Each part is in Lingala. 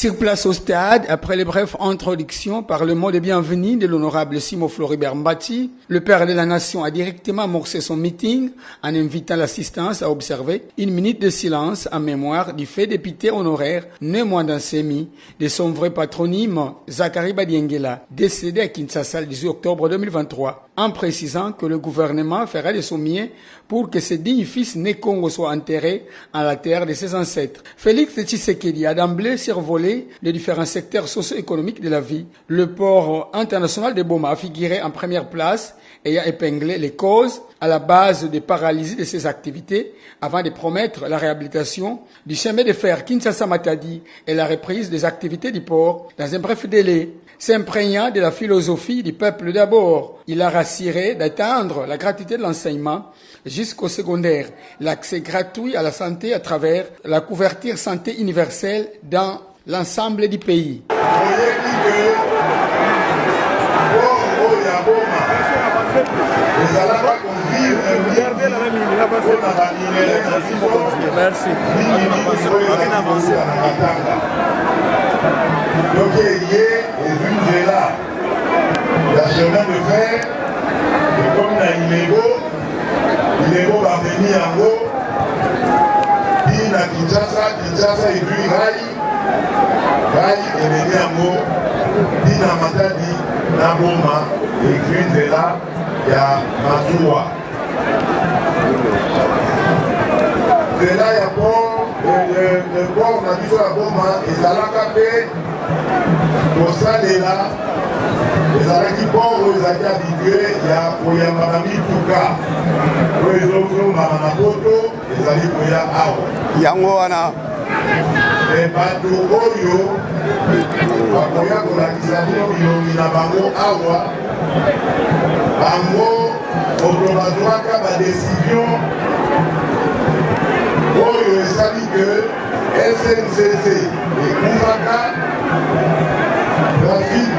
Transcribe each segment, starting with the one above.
Sur place au stade, après les brèves introductions par le mot de bienvenue de l'honorable Simo Floribert Mbati, le père de la nation a directement amorcé son meeting en invitant l'assistance à observer une minute de silence en mémoire du fait député honoraire né moins d'un sémi de son vrai patronyme Zachary Badiengela, décédé à Kinshasa le 18 octobre 2023, en précisant que le gouvernement fera de son mieux pour que ce digne fils né Congo soit enterré en la terre de ses ancêtres. Félix Tshisekedi a d'emblée survolé les différents secteurs socio-économiques de la vie. Le port international de Boma a figuré en première place et a épinglé les causes à la base des paralysies de ses activités avant de promettre la réhabilitation du chemin de fer Kinshasa-Matadi et la reprise des activités du port dans un bref délai. S'imprégnant de la philosophie du peuple d'abord, il a rassuré d'atteindre la gratuité de l'enseignement jusqu'au secondaire, l'accès gratuit à la santé à travers la couverture santé universelle dans l'ensemble du pays. Merci. Donc il y a une là, la chemin de fer, et comme la Ilego va venir en haut, puis la Kinshasa et puis Rai est venu en haut, puis la Matadi, la Boma, et puis de là, il y a Mazoua. De là, il y a le port, on a dit sur la Boma, et ça l'a capé, pour ça, là, les Alaki pauvres, ils étaient habitués, il y a Oyamami Touka. Les autres, Mamanapoto, les Alaki Oya Awa. Yangoana. Les bateaux Oyo, Akoya Kolakisation, Ilomina Bango Awa, Bango, Oklobazouaka, ma décision, Oyo, et ça dit que SNCC, et Koufaka, trafic,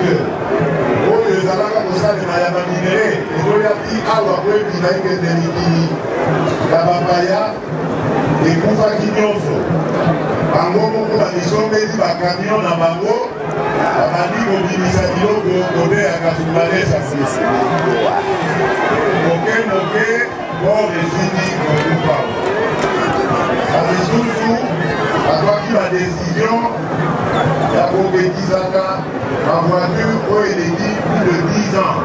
oyo ezalaka kosalema ya baminere ezoyaki awa koyebina ekende mikili ya bapaya ekufaki nyonso bango moko bamisombeli bakamion na bango babandi kobimisa biloko kote ya kasubalesa moke bor esili kokufa balisusu bazwaki badécision ya kobekisaka ma voiture oyo eleki plus de 10 ans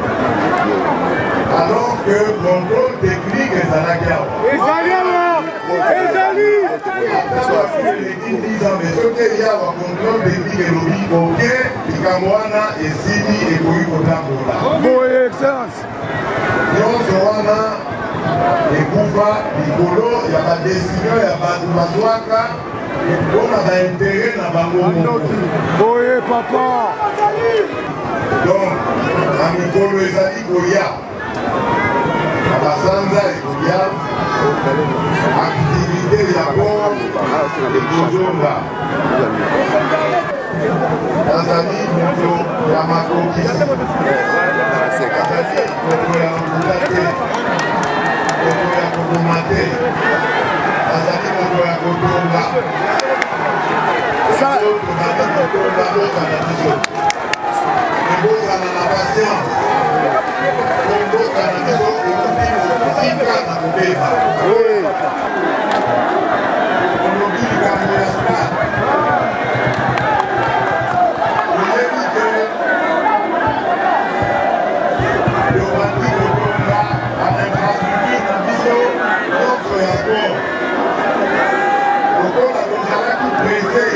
alors que contrôle technique ezalaki awa eleki 10 ans mais soki eyi awa contrôle technique elobi oke likambo wana esili ekoki kotambola nyonso wana ekufa likolo ya badécision ya bato bazwaka mpona baintere na bango Boye papa. donc na mikolo ezali koya na basanza ekoya aktivité ya port ekozonga nazali moto ya makokisi azali moto ya lokuta te moto ya koboma te azali moto ya kotonga ebozala na patience kobozala biso ekotika na kobeba olobi likambo ya stade oyebi te yobandi kotonga bainfrastructure na biso nyonso ya sport lokola tozalaki prese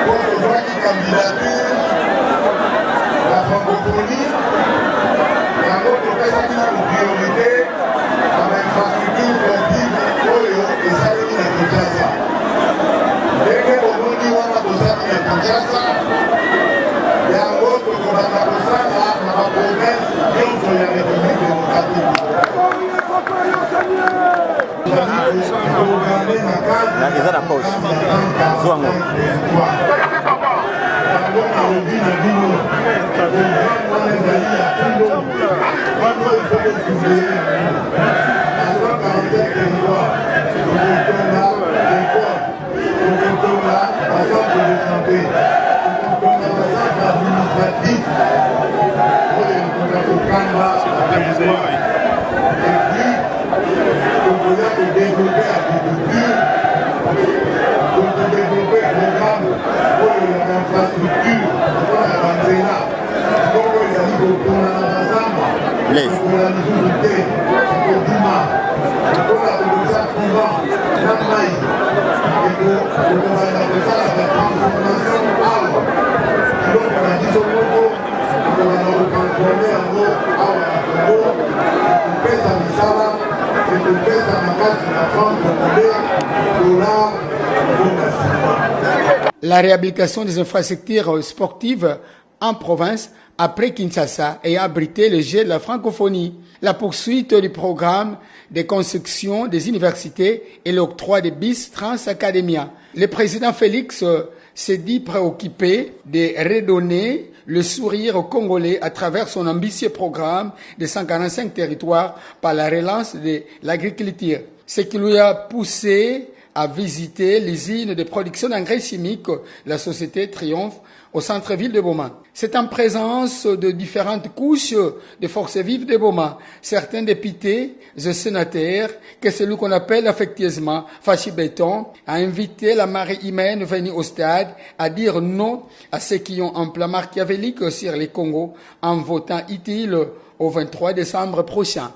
po tozwaki candidature la francophonie yango topesaki nano priorité na bainfrastructure sportive oyo esalemi na Kinshasa ndenge bomoni wana tozali na Kinshasa yango tokobanda kosala na baprovince nyonso ya république démocratique eza na pause zwango yango nalobi na bino wana ezali ya tundo wana ezokosuve azwa 47 territoire tokotonga école tokotonga bacentre de santé dit, on est au Canada, et puis on doit développer l'agriculture, on doit développer le programme pour l'infrastructure, pour la bandeira, pour les amis pour la Nazama, pour la Nizouté, pour Dima, pour la production privée, la maïs, et pour la transformation à l'eau. Donc on a dit au Congo, on va nous transformer en eau à l'eau, on fait ça misala, et on fait ça dans la France, La réhabilitation des infrastructures sportives en province après Kinshasa et abrité le jet de la francophonie, la poursuite du programme de construction des universités et l'octroi des bis Trans Academia. Le président Félix s'est dit préoccupé de redonner le sourire aux Congolais à travers son ambitieux programme de 145 territoires par la relance de l'agriculture. Ce qui lui a poussé à visiter l'usine de production d'engrais chimiques, la société Triomphe, au centre-ville de Boma. C'est en présence de différentes couches de forces vives de Boma, certains députés et sénateurs, que celui qu'on appelle affectueusement Fachi Béton, a invité la marée humaine venue au stade à dire non à ceux qui ont un plan machiavélique sur les Congo en votant utile au 23 décembre prochain.